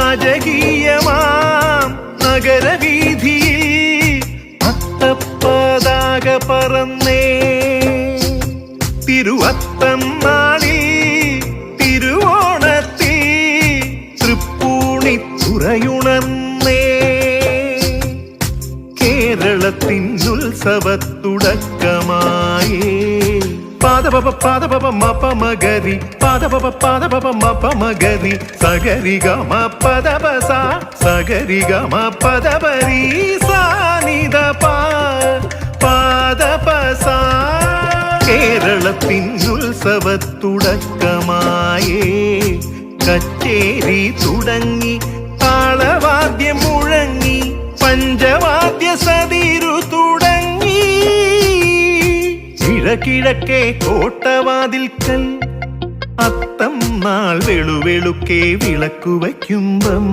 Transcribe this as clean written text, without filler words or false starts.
രാജകീയമാം നഗരവീതിയിൽ അത്തപ്പതാക പറന്നേ. തിരുവത്തം നാളിൽ തിരുവോണത്തിൽ തൃപ്പൂണിത്തുറയുണർന്നേ. കേരളത്തിൻ ഉത്സവത്തുടക്കമായേ. പാദപപ പാദപപ മപമഗരി പാദപപ പാദപപ മപമഗരി സഗരി ഗമ പദപ സാ സഗരി ഗമ പദപരി സാനിദ പാദപ സാ. കേരളത്തിൻ ഉത്സവത്തുടക്കമായേ. കച്ചേരി തുടങ്ങി താളവാദ്യം മുഴങ്ങി പഞ്ചവാദ്യ സതിരു തുടങ്ങി. കിഴക്കിഴക്കേ കോട്ടവാതിൽക്കൽ അത്തം നാൾ വെളുവെളുക്കെ വിളക്കു വയ്ക്കുമ്പം